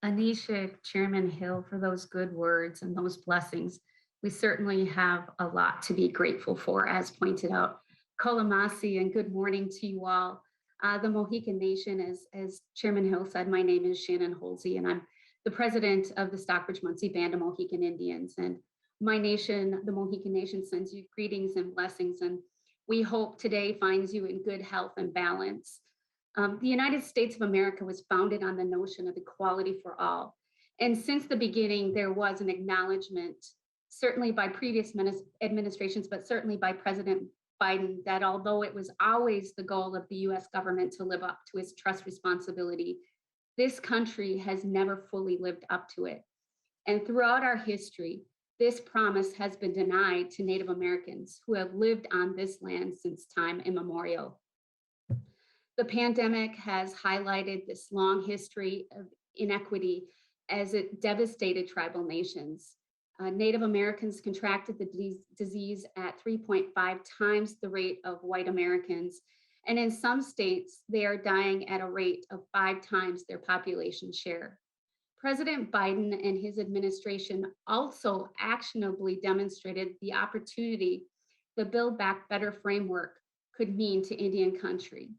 Anisha, Chairman Hill, for those good words and those blessings. We certainly have a lot to be grateful for, as pointed out. Kolamasi, and good morning to you all. The Mohican Nation, as Chairman Hill said, my name is Shannon Holsey, and I'm the president of the Stockbridge-Munsee Band of Mohican Indians. And my nation, the Mohican Nation, sends you greetings and blessings, and we hope today finds you in good health and balance. The United States of America was founded on the notion of equality for all. And since the beginning, there was an acknowledgement, certainly by previous administrations, but certainly by President Biden, that although it was always the goal of the US government to live up to its trust responsibility, this country has never fully lived up to it. And throughout our history, this promise has been denied to Native Americans who have lived on this land since time immemorial. The pandemic has highlighted this long history of inequity as it devastated tribal nations. Native Americans contracted the disease at 3.5 times the rate of white Americans. And in some states, they are dying at a rate of 5 times their population share. President Biden and his administration also actionably demonstrated the opportunity the Build Back Better framework could mean to Indian country.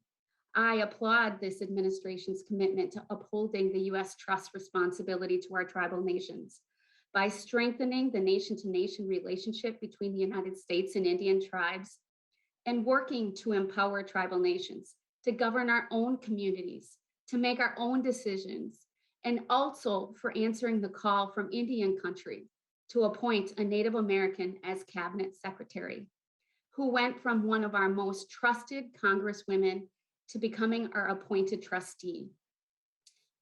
I applaud this administration's commitment to upholding the US trust responsibility to our tribal nations by strengthening the nation-to-nation relationship between the United States and Indian tribes and working to empower tribal nations to govern our own communities, to make our own decisions, and also for answering the call from Indian country to appoint a Native American as cabinet secretary, who went from one of our most trusted congresswomen to becoming our appointed trustee.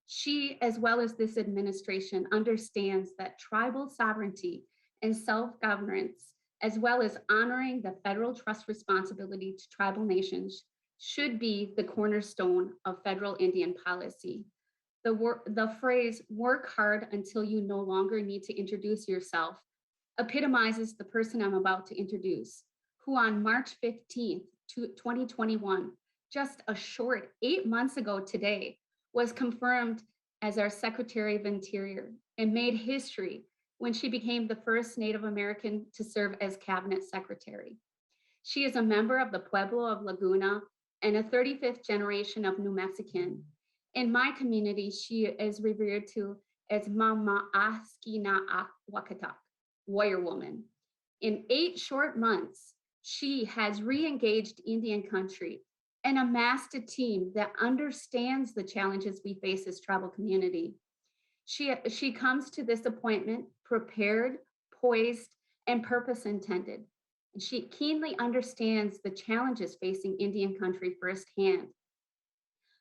She, as well as this administration, understands that tribal sovereignty and self-governance, as well as honoring the federal trust responsibility to tribal nations, should be the cornerstone of federal Indian policy. The phrase, "work hard until you no longer need to introduce yourself," epitomizes the person I'm about to introduce, who on March 15th, 2021, just a short 8 months ago today, was confirmed as our Secretary of Interior and made history when she became the first Native American to serve as cabinet secretary. She is a member of the Pueblo of Laguna and a 35th generation of New Mexican. In my community, she is revered to as Mama Askina Wakatak, warrior woman. In 8 short months, she has re-engaged Indian country and amassed a team that understands the challenges we face as tribal community. She comes to this appointment prepared, poised, and purpose intended. And she keenly understands the challenges facing Indian country firsthand.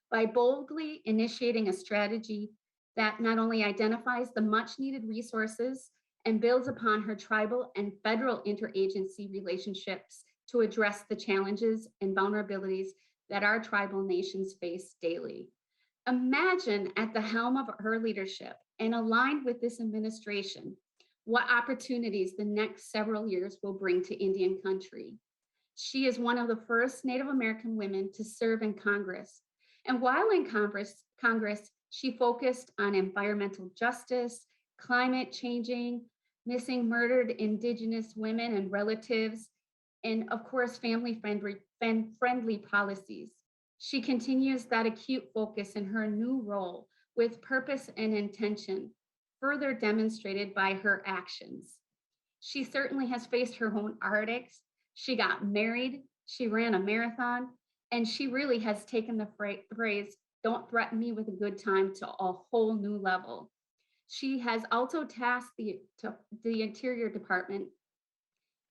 By boldly initiating a strategy that not only identifies the much needed resources and builds upon her tribal and federal interagency relationships to address the challenges and vulnerabilities that our tribal nations face daily. Imagine at the helm of her leadership and aligned with this administration, what opportunities the next several years will bring to Indian country. She is one of the first Native American women to serve in Congress. And while in Congress, she focused on environmental justice, climate changing, missing murdered Indigenous women and relatives, and of course, family-friendly policies. She continues that acute focus in her new role with purpose and intention, further demonstrated by her actions. She certainly has faced her own heartaches. She got married, she ran a marathon, and she really has taken the phrase, "don't threaten me with a good time," to a whole new level. She has also tasked the Interior Department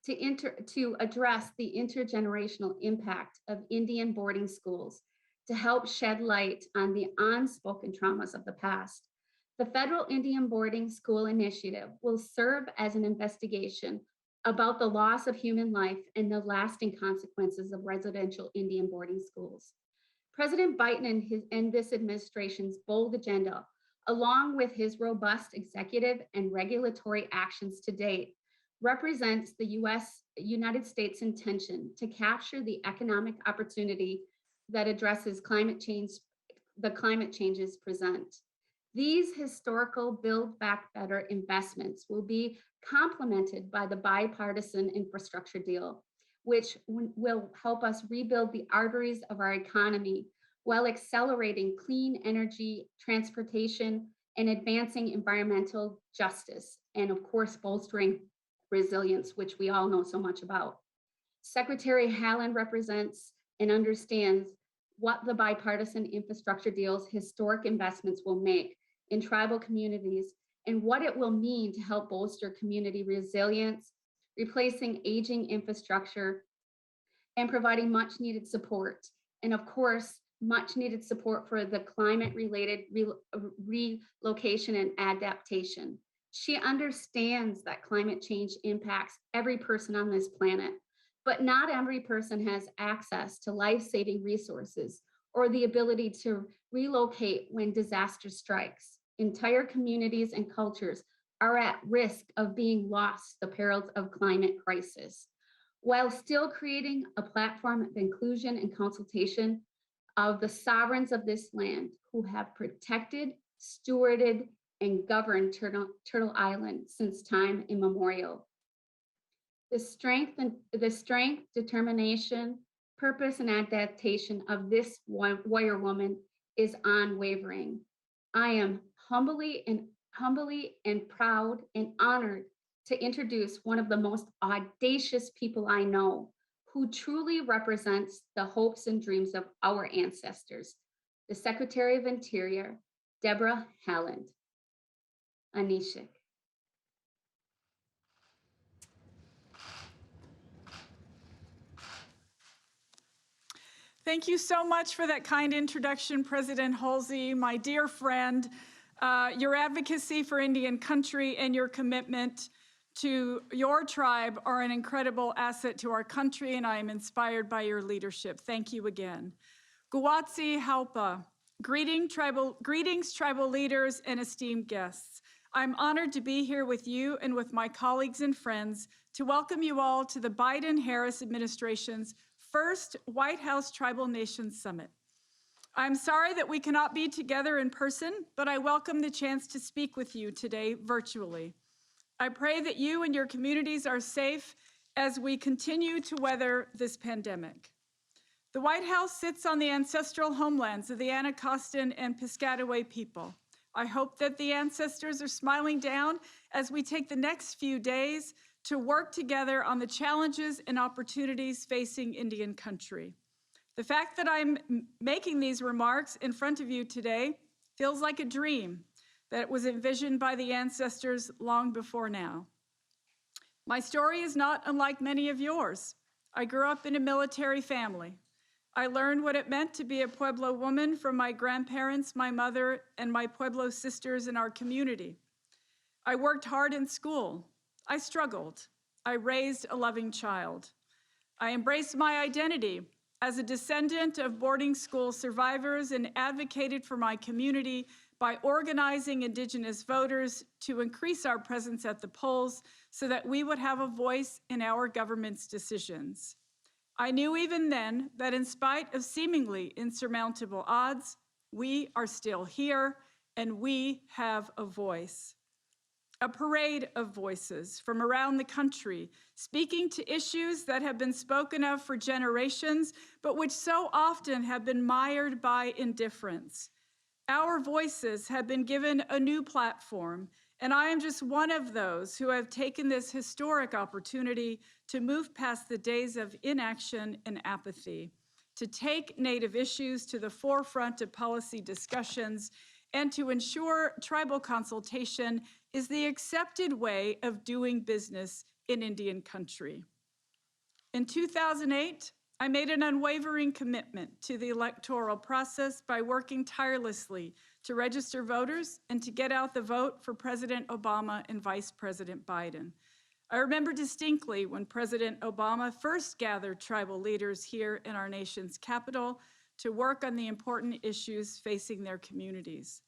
to address the intergenerational impact of Indian boarding schools to help shed light on the unspoken traumas of the past. The Federal Indian Boarding School Initiative will serve as an investigation about the loss of human life and the lasting consequences of residential Indian boarding schools. President Biden and this administration's bold agenda, along with his robust executive and regulatory actions to date, represents the United States intention to capture the economic opportunity that addresses the climate changes present. These historical Build Back Better investments will be complemented by the bipartisan infrastructure deal, which will help us rebuild the arteries of our economy while accelerating clean energy, transportation, and advancing environmental justice, and of course, bolstering resilience, which we all know so much about. Secretary Haaland represents and understands what the bipartisan infrastructure deal's historic investments will make in tribal communities and what it will mean to help bolster community resilience, replacing aging infrastructure, and providing much needed support. And of course, much needed support for the climate related relocation and adaptation. She understands that climate change impacts every person on this planet, but not every person has access to life saving resources or the ability to relocate when disaster strikes. Entire communities and cultures are at risk of being lost to the perils of climate crisis, while still creating a platform of inclusion and consultation of the sovereigns of this land who have protected, stewarded, and governed Turtle Island since time immemorial. The strength, determination, purpose, and adaptation of this warrior woman is unwavering. I am humbly and proud and honored to introduce one of the most audacious people I know, who truly represents the hopes and dreams of our ancestors, the Secretary of Interior, Deborah Haaland. Anishik. Thank you so much for that kind introduction, President Halsey, my dear friend. Your advocacy for Indian country and your commitment to your tribe are an incredible asset to our country, and I am inspired by your leadership. Thank you again. Guwatsi Halpa, greetings tribal leaders and esteemed guests. I'm honored to be here with you and with my colleagues and friends to welcome you all to the Biden-Harris administration's first White House Tribal Nations Summit. I'm sorry that we cannot be together in person, but I welcome the chance to speak with you today virtually. I pray that you and your communities are safe as we continue to weather this pandemic. The White House sits on the ancestral homelands of the Anacostan and Piscataway people. I hope that the ancestors are smiling down as we take the next few days to work together on the challenges and opportunities facing Indian country. The fact that I'm making these remarks in front of you today feels like a dream that was envisioned by the ancestors long before now. My story is not unlike many of yours. I grew up in a military family. I learned what it meant to be a Pueblo woman from my grandparents, my mother, and my Pueblo sisters in our community. I worked hard in school. I struggled. I raised a loving child. I embraced my identity as a descendant of boarding school survivors and advocated for my community by organizing Indigenous voters to increase our presence at the polls so that we would have a voice in our government's decisions. I knew even then that in spite of seemingly insurmountable odds, we are still here and we have a voice. A parade of voices from around the country, speaking to issues that have been spoken of for generations, but which so often have been mired by indifference. Our voices have been given a new platform, and I am just one of those who have taken this historic opportunity to move past the days of inaction and apathy, to take Native issues to the forefront of policy discussions, and to ensure tribal consultation is the accepted way of doing business in Indian country. In 2008, I made an unwavering commitment to the electoral process by working tirelessly to register voters and to get out the vote for President Obama and Vice President Biden. I remember distinctly when President Obama first gathered tribal leaders here in our nation's capital to work on the important issues facing their communities.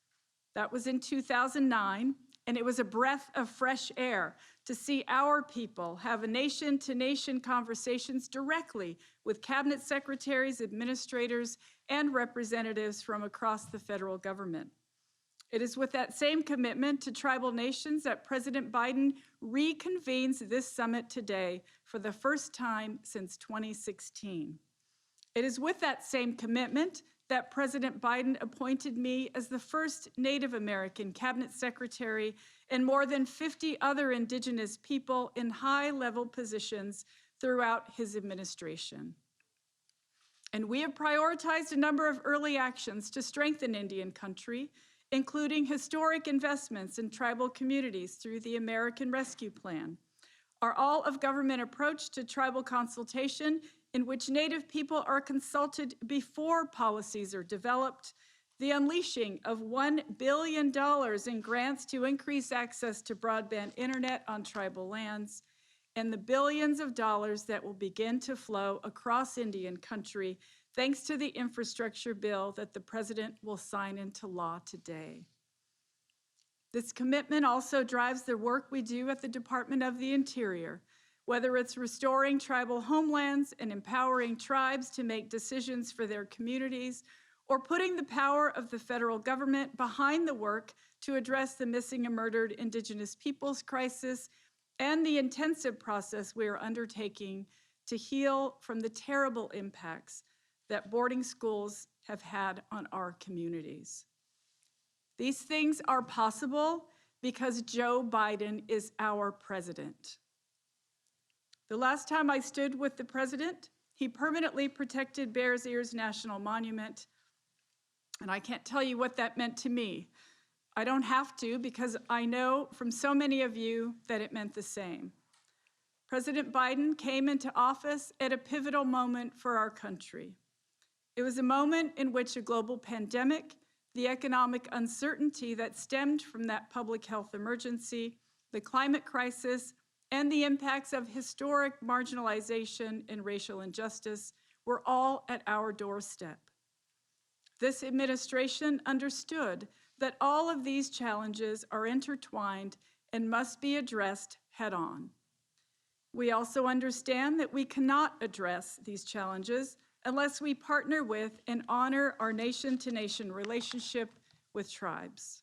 That was in 2009, and it was a breath of fresh air to see our people have nation-to-nation conversations directly with cabinet secretaries, administrators, and representatives from across the federal government. It is with that same commitment to tribal nations that President Biden reconvenes this summit today for the first time since 2016. It is with that same commitment that President Biden appointed me as the first Native American cabinet secretary and more than 50 other Indigenous people in high-level positions throughout his administration. And we have prioritized a number of early actions to strengthen Indian country, including historic investments in tribal communities through the American Rescue Plan, our all-of-government approach to tribal consultation in which Native people are consulted before policies are developed, the unleashing of $1 billion in grants to increase access to broadband internet on tribal lands, and the billions of dollars that will begin to flow across Indian country thanks to the infrastructure bill that the President will sign into law today. This commitment also drives the work we do at the Department of the Interior, whether it's restoring tribal homelands and empowering tribes to make decisions for their communities, or putting the power of the federal government behind the work to address the missing and murdered Indigenous peoples crisis and the intensive process we are undertaking to heal from the terrible impacts that boarding schools have had on our communities. These things are possible because Joe Biden is our president. The last time I stood with the president, he permanently protected Bears Ears National Monument, and I can't tell you what that meant to me. I don't have to because I know from so many of you that it meant the same. President Biden came into office at a pivotal moment for our country. It was a moment in which a global pandemic, the economic uncertainty that stemmed from that public health emergency, the climate crisis, and the impacts of historic marginalization and racial injustice were all at our doorstep. This administration understood that all of these challenges are intertwined and must be addressed head-on. We also understand that we cannot address these challenges unless we partner with and honor our nation-to-nation relationship with tribes.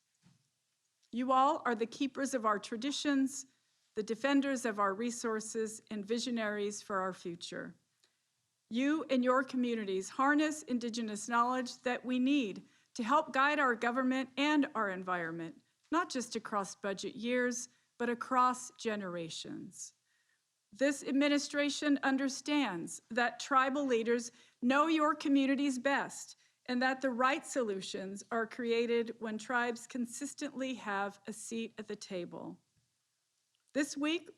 You all are the keepers of our traditions, the defenders of our resources, and visionaries for our future. You and your communities harness Indigenous knowledge that we need to help guide our government and our environment, not just across budget years, but across generations. This administration understands that tribal leaders know your communities best and that the right solutions are created when tribes consistently have a seat at the table. This week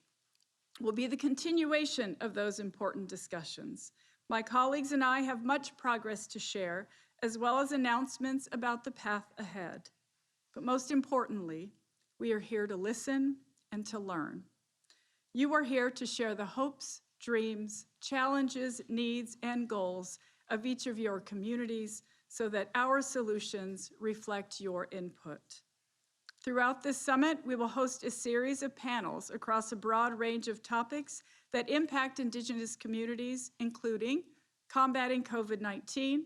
will be the continuation of those important discussions. My colleagues and I have much progress to share, as well as announcements about the path ahead. But most importantly, we are here to listen and to learn. You are here to share the hopes, dreams, challenges, needs, and goals of each of your communities so that our solutions reflect your input. Throughout this summit, we will host a series of panels across a broad range of topics that impact Indigenous communities, including combating COVID-19,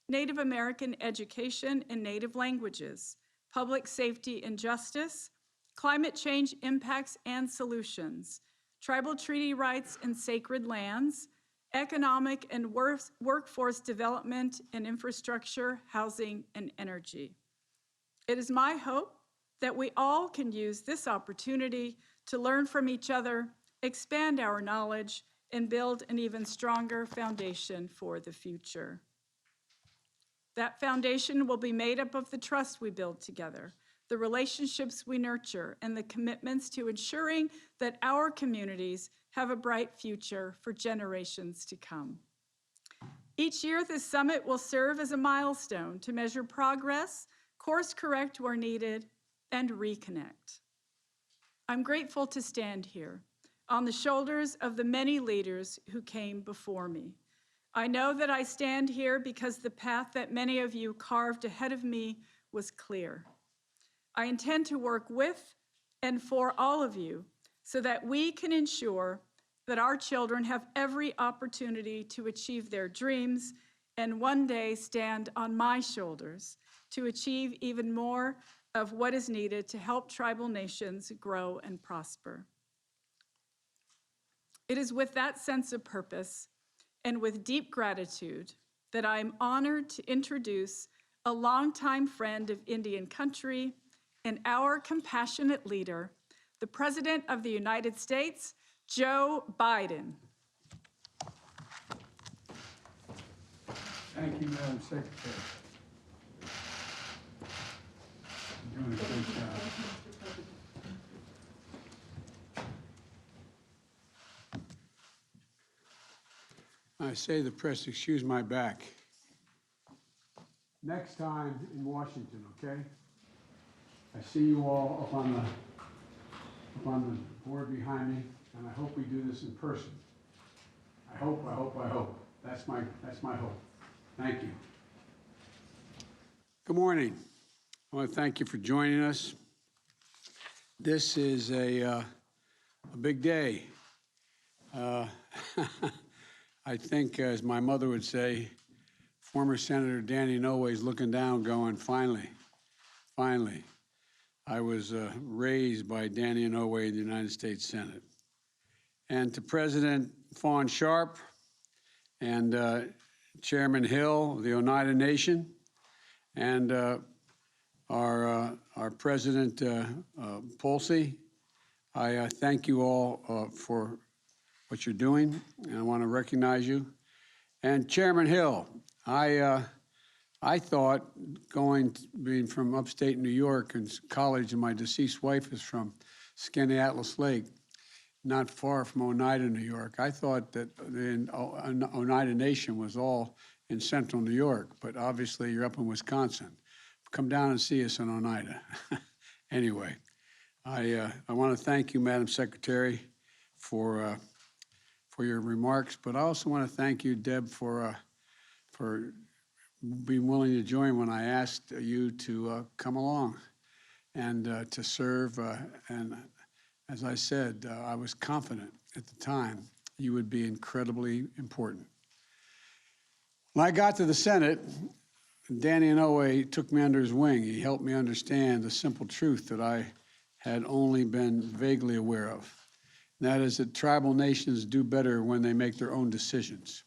Native American education and Native languages, public safety and justice, climate change impacts and solutions, tribal treaty rights and sacred lands, economic and workforce development and infrastructure, housing, and energy. It is my hope that we all can use this opportunity to learn from each other, expand our knowledge, and build an even stronger foundation for the future. That foundation will be made up of the trust we build together, the relationships we nurture, and the commitments to ensuring that our communities have a bright future for generations to come. Each year, this summit will serve as a milestone to measure progress, course correct where needed, and reconnect. I'm grateful to stand here on the shoulders of the many leaders who came before me. I know that I stand here because the path that many of you carved ahead of me was clear. I intend to work with and for all of you so that we can ensure that our children have every opportunity to achieve their dreams and one day stand on my shoulders to achieve even more of what is needed to help tribal nations grow and prosper. It is with that sense of purpose and with deep gratitude that I am honored to introduce a longtime friend of Indian country and our compassionate leader, the President of the United States, Joe Biden. Thank you, Madam Secretary. You're doing a great job. I say to the press, excuse my back. Next time in Washington, okay? I see you all up on the board behind me, and I hope we do this in person. I hope. That's my hope. Thank you. Good morning. I want to thank you for joining us. This is a big day. I think, as my mother would say, former Senator Danny Inouye is looking down going, finally. I was raised by Danny Inouye in the United States Senate. And to President Fawn Sharp and Chairman Hill of the Oneida Nation, and our President Polsey, I thank you all for what you're doing, and I want to recognize you. And Chairman Hill, I thought being from upstate New York and college, and my deceased wife is from Skinny Atlas Lake, not far from Oneida, New York. I thought that the Oneida Nation was all in central New York, but obviously you're up in Wisconsin. Come down and see us in Oneida. Anyway, I want to thank you, Madam Secretary, for your remarks, but I also want to thank you, Deb, for being willing to join when I asked you to come along and to serve. And as I said, I was confident at the time you would be incredibly important. When I got to the Senate, Danny Inouye took me under his wing. He helped me understand the simple truth that I had only been vaguely aware of. And that is that tribal nations do better when they make their own decisions.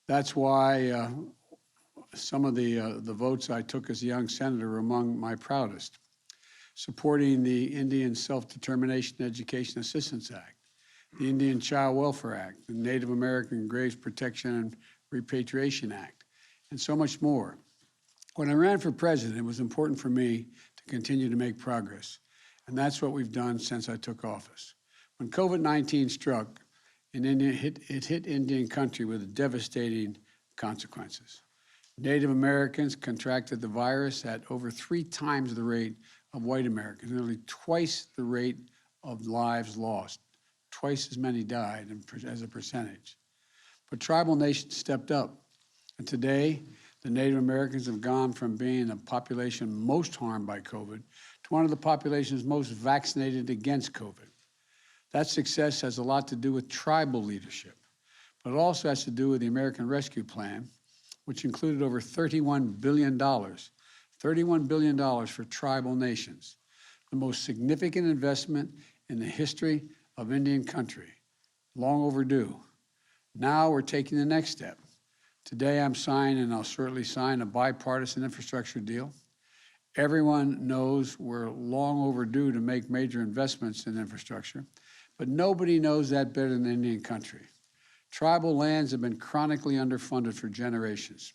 That's why some of the votes I took as a young senator were among my proudest. Supporting the Indian Self-Determination Education Assistance Act, the Indian Child Welfare Act, the Native American Graves Protection and Repatriation Act, and so much more. When I ran for president, it was important for me to continue to make progress, and that's what we've done since I took office. When COVID-19 struck, it hit Indian country with devastating consequences. Native Americans contracted the virus at over 3 times the rate of white Americans, nearly twice the rate of lives lost. Twice as many died as a percentage. But tribal nations stepped up. And today, the Native Americans have gone from being the population most harmed by COVID to one of the populations most vaccinated against COVID. That success has a lot to do with tribal leadership, but it also has to do with the American Rescue Plan, which included over $31 billion for tribal nations, the most significant investment in the history of Indian country, long overdue. Now we're taking the next step. Today I'm signing, and I'll shortly sign, a bipartisan infrastructure deal. Everyone knows we're long overdue to make major investments in infrastructure, but nobody knows that better than Indian country. Tribal lands have been chronically underfunded for generations.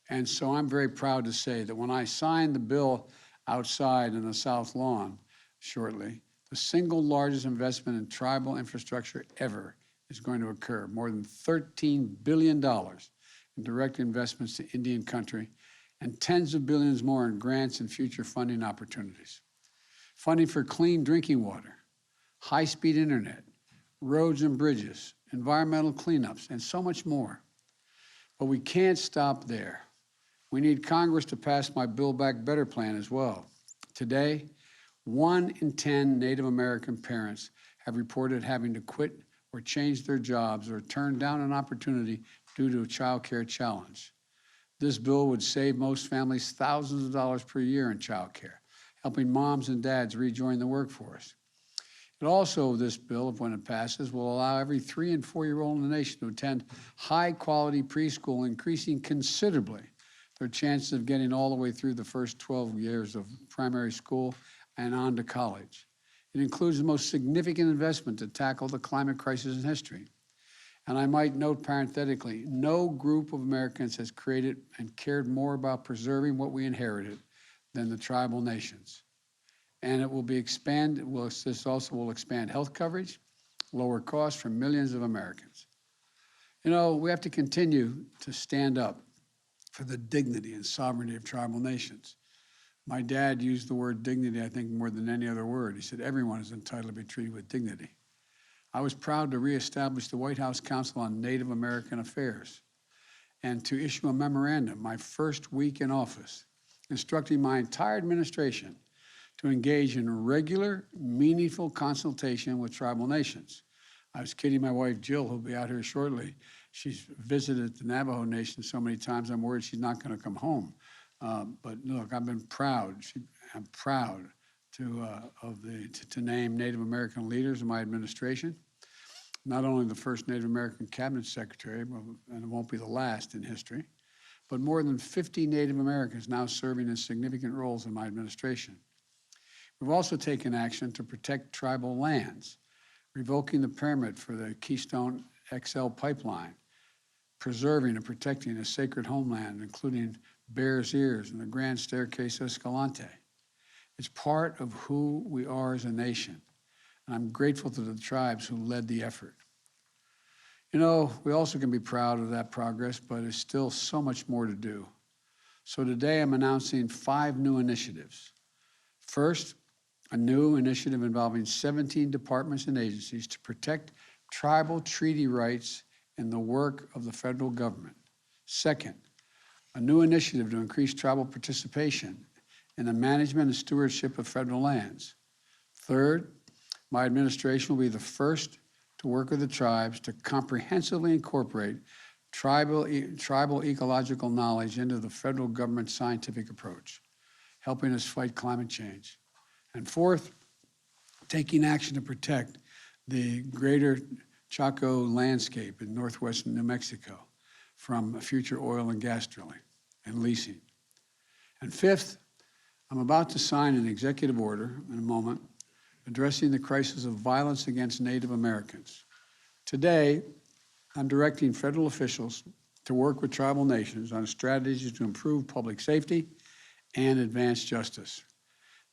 And so I'm very proud to say that when I sign the bill outside in the South Lawn shortly, the single largest investment in tribal infrastructure ever is going to occur, more than $13 billion in direct investments to Indian country and tens of billions more in grants and future funding opportunities. Funding for clean drinking water, high-speed internet, roads and bridges, environmental cleanups, and so much more. But we can't stop there. We need Congress to pass my Build Back Better plan as well. Today, 1 in 10 Native American parents have reported having to quit or change their jobs or turn down an opportunity due to a child care challenge. This bill would save most families thousands of dollars per year in child care, helping moms and dads rejoin the workforce. It also, this bill, when it passes, will allow every 3- and 4-year-old in the nation to attend high-quality preschool, increasing considerably their chances of getting all the way through the first 12 years of primary school and on to college. It includes the most significant investment to tackle the climate crisis in history. And I might note parenthetically, no group of Americans has created and cared more about preserving what we inherited than the tribal nations. And it will be this also will expand health coverage, lower costs for millions of Americans. You know, we have to continue to stand up for the dignity and sovereignty of tribal nations. My dad used the word dignity, I think, more than any other word. He said, everyone is entitled to be treated with dignity. I was proud to reestablish the White House Council on Native American Affairs and to issue a memorandum my first week in office, instructing my entire administration to engage in regular, meaningful consultation with tribal nations. I was kidding my wife, Jill, who'll be out here shortly. She's visited the Navajo Nation so many times, I'm worried she's not going to come home. But look, I've been proud. I'm proud to name Native American leaders in my administration. Not only the first Native American cabinet secretary, and it won't be the last in history, but more than 50 Native Americans now serving in significant roles in my administration. We've also taken action to protect tribal lands, revoking the permit for the Keystone XL pipeline, preserving and protecting a sacred homeland, including Bears Ears and the Grand Staircase Escalante. It's part of who we are as a nation, and I'm grateful to the tribes who led the effort. You know, we also can be proud of that progress, but there's still so much more to do. So today I'm announcing 5 new initiatives. First, a new initiative involving 17 departments and agencies to protect tribal treaty rights in the work of the federal government. Second, a new initiative to increase tribal participation in the management and stewardship of federal lands. Third, my administration will be the first to work with the tribes to comprehensively incorporate tribal ecological knowledge into the federal government's scientific approach, helping us fight climate change. And fourth, taking action to protect the greater Chaco landscape in northwestern New Mexico from future oil and gas drilling and leasing. And fifth, I'm about to sign an executive order in a moment addressing the crisis of violence against Native Americans. Today, I'm directing federal officials to work with tribal nations on strategies to improve public safety and advance justice.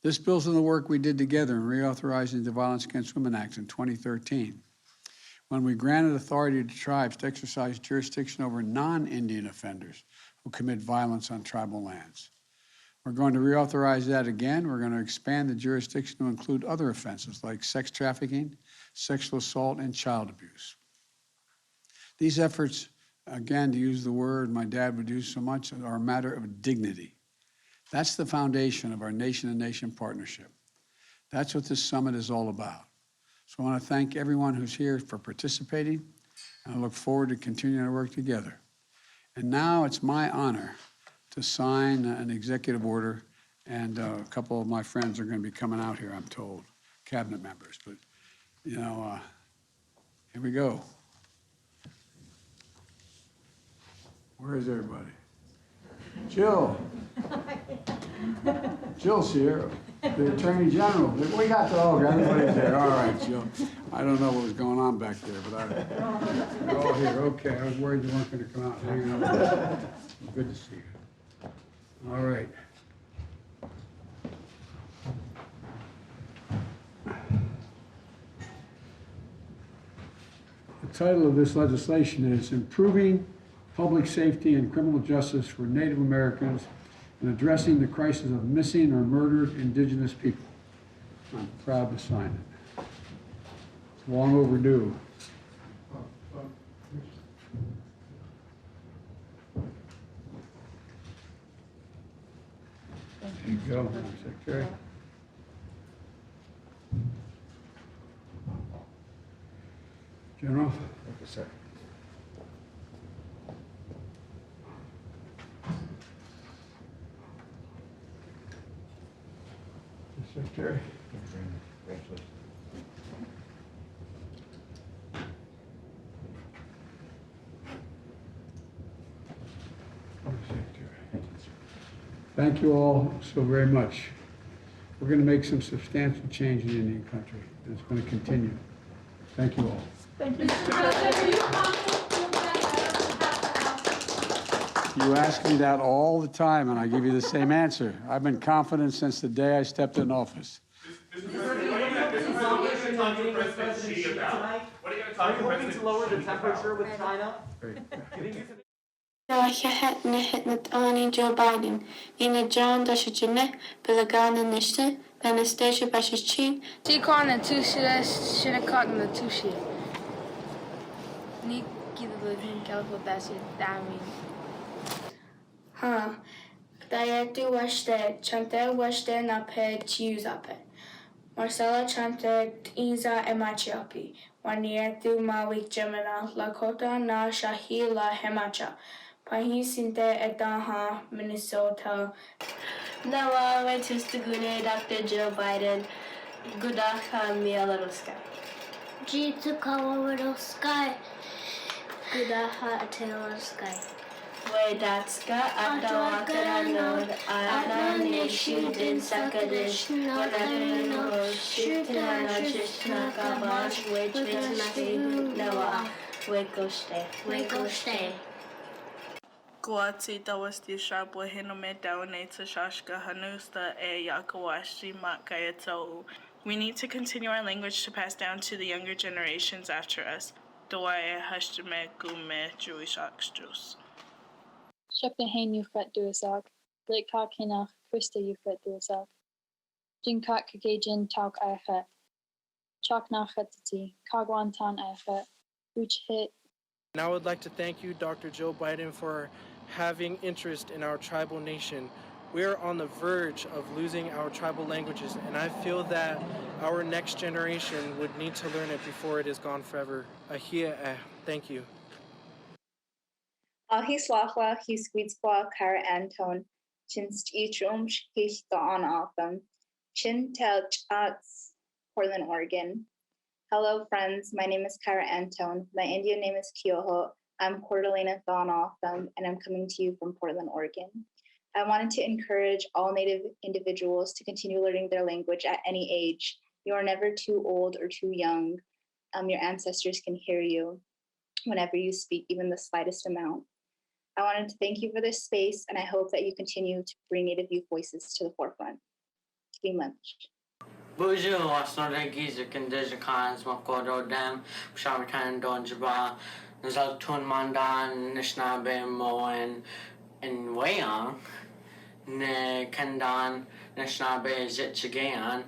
This builds on the work we did together in reauthorizing the Violence Against Women Act in 2013, when we granted authority to tribes to exercise jurisdiction over non-Indian offenders who commit violence on tribal lands. We're going to reauthorize that again. We're going to expand the jurisdiction to include other offenses like sex trafficking, sexual assault, and child abuse. These efforts, again, to use the word my dad would use so much, are a matter of dignity. That's the foundation of our nation-to-nation partnership. That's what this summit is all about. So I want to thank everyone who's here for participating, and I look forward to continuing to work together. And now it's my honor to sign an executive order, and a couple of my friends are going to be coming out here, I'm told, cabinet members. But, you know, here we go. Where is everybody? Jill. Jill's here, the Attorney General. We got the dog, everybody's there. All right, Jill. I don't know what was going on back there, but we're all here. Okay, I was worried you weren't going to come out and hang out. Good to see you. All right. The title of this legislation is Improving Public Safety and Criminal Justice for Native Americans and Addressing the Crisis of Missing or Murdered Indigenous People. I'm proud to sign it. It's long overdue. There you go, Madam Secretary. General. Thank you, sir. Thank you all so very much. We're going to make some substantial change in Indian country, and it's going to continue. Thank you all. You ask me that all the time, and I give you the same answer. I've been confident since the day I stepped in office. Mr. President, what are you going to talk to President Xi about? What are you going to talk to President Xi about? Are you hoping to lower the temperature with China? Nihit ani Joe Biden. Nina John Dashijine, Belagana Nishte, Anastasia Bashichin. Tikon and Tushia, Shinakot and the Tushia. Niki the living California, Dami. Ha. Dayatu Washte, Chante Washte Nape Chiusape. Marcella Chante Inza Emachiapi. Waniatu Mawi Gemina, Lakota na Shahi la Hemacha. Pahi Sinte Etaha, Minnesota. Nawa Wetustagude, Dr. Joe Biden. Gudaka Mielaruska. Jitu Kawaruska. Gudaha Ateluska. Wedatska Atawakaranod, Adnanishu Din Sakadish, Wanadino, Shutana Shishna Kabash, Wechitnasi, Noah, Wekoste. Wegoste. Guati dawasti shabwa hinome dawane tashashka hanusta e yakawashi makayato. We need to continue our language to pass down to the younger generations after us. Doae hashtame gume Jewish oxjus. Shepta hain yufret duasag, lake kak hinach, Krista yufret duasag. Jinkak kagajin tauk ayafet. Chok nachetati, kagwantan ayafet. Uch hit. And I would like to thank you, Dr. Joe Biden, for having interest in our tribal nation. We are on the verge of losing our tribal languages, and I feel that our next generation would need to learn it before it is gone forever. Ahia, thank you. Ahi slachla, he squeedsqua, kara anton, chinst ichum, shkish on autham, chin telchats, Portland, Oregon. Hello, friends. My name is Kyra Antone. My Indian name is Kyoho. I'm Cordelina Thon-Otham, and I'm coming to you from Portland, Oregon. I wanted to encourage all Native individuals to continue learning their language at any age. You are never too old or too young. Your ancestors can hear you whenever you speak, even the slightest amount. I wanted to thank you for this space, and I hope that you continue to bring Native youth voices to the forefront. Be much. Bonjour, Asnoregi, Kandeja Khans, Makodo Dam, Shawakan Don Jaba, Nazaltun Mandan, Nishnabe Moen, and Wayang, Ne Kandan, Nishnabe Zitchagayan,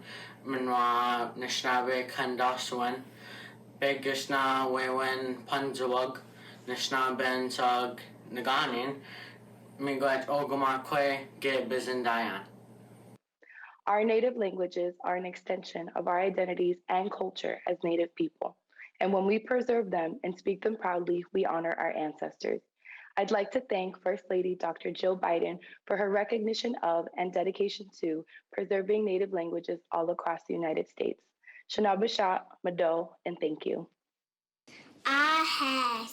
Minwa, Nishnabe Kandaswan, Begishna Wewen Panzawag, Nishnaben Sag Naganin, Miguet Ogomakwe, Ge Bizendayan. Our native languages are an extension of our identities and culture as Native people. And when we preserve them and speak them proudly, we honor our ancestors. I'd like to thank First Lady Dr. Jill Biden for her recognition of and dedication to preserving Native languages all across the United States. Shanabasha, Mado, and thank you. I have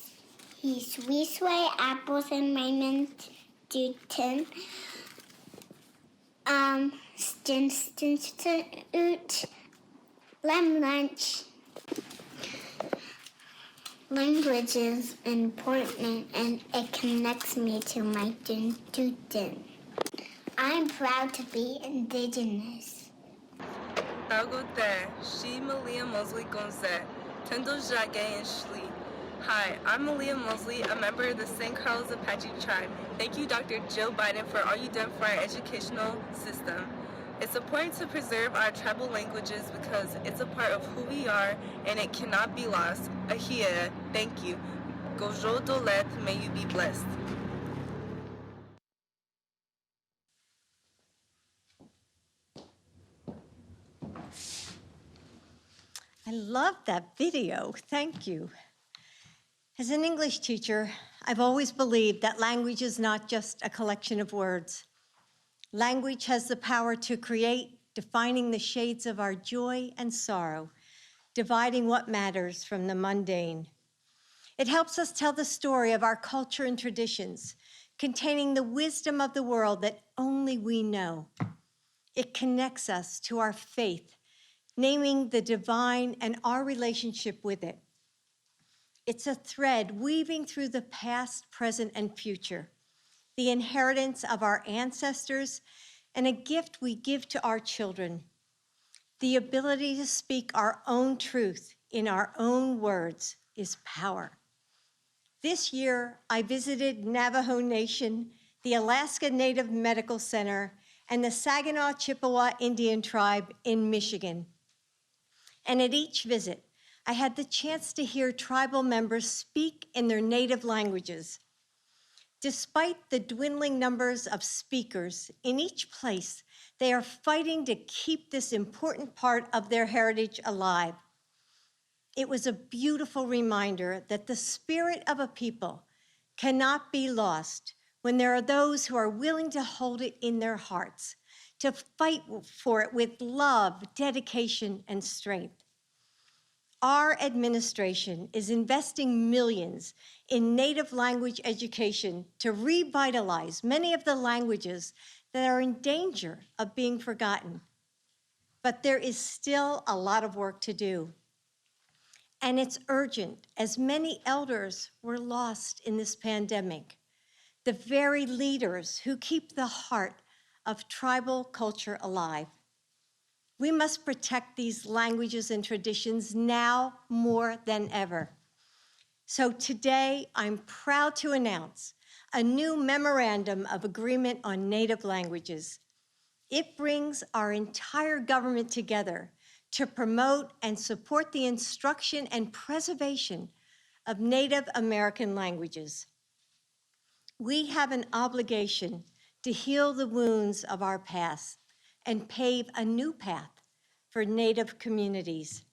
his Wisway apples and Raymond Dutton. Ut Lem lunch. Language is important and it connects me to my Dutton. I'm proud to be Indigenous. Agute, she Malia Mosley Gonzet, Tendo Jage and Shli. Hi, I'm Malia Mosley, a member of the St. Carlos Apache tribe. Thank you, Dr. Jill Biden, for all you've done for our educational system. It's important to preserve our tribal languages because it's a part of who we are and it cannot be lost. Ahia, thank you. Gojo Dolet, may you be blessed. I love that video. Thank you. As an English teacher, I've always believed that language is not just a collection of words. Language has the power to create, defining the shades of our joy and sorrow, dividing what matters from the mundane. It helps us tell the story of our culture and traditions, containing the wisdom of the world that only we know. It connects us to our faith, naming the divine and our relationship with it. It's a thread weaving through the past, present, and future, the inheritance of our ancestors, and a gift we give to our children. The ability to speak our own truth in our own words is power. This year, I visited Navajo Nation, the Alaska Native Medical Center, and the Saginaw Chippewa Indian Tribe in Michigan. And at each visit, I had the chance to hear tribal members speak in their native languages. Despite the dwindling numbers of speakers in each place, they are fighting to keep this important part of their heritage alive. It was a beautiful reminder that the spirit of a people cannot be lost when there are those who are willing to hold it in their hearts, to fight for it with love, dedication, and strength. Our administration is investing millions in native language education to revitalize many of the languages that are in danger of being forgotten. But there is still a lot of work to do. And it's urgent, as many elders were lost in this pandemic, the very leaders who keep the heart of tribal culture alive. We must protect these languages and traditions now more than ever. So today, I'm proud to announce a new memorandum of agreement on native languages. It brings our entire government together to promote and support the instruction and preservation of Native American languages. We have an obligation to heal the wounds of our past and pave a new path for Native communities.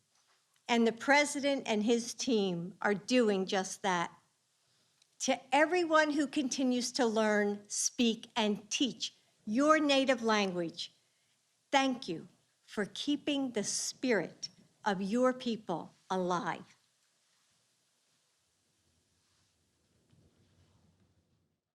And the president and his team are doing just that. To everyone who continues to learn, speak, and teach your native language, thank you for keeping the spirit of your people alive.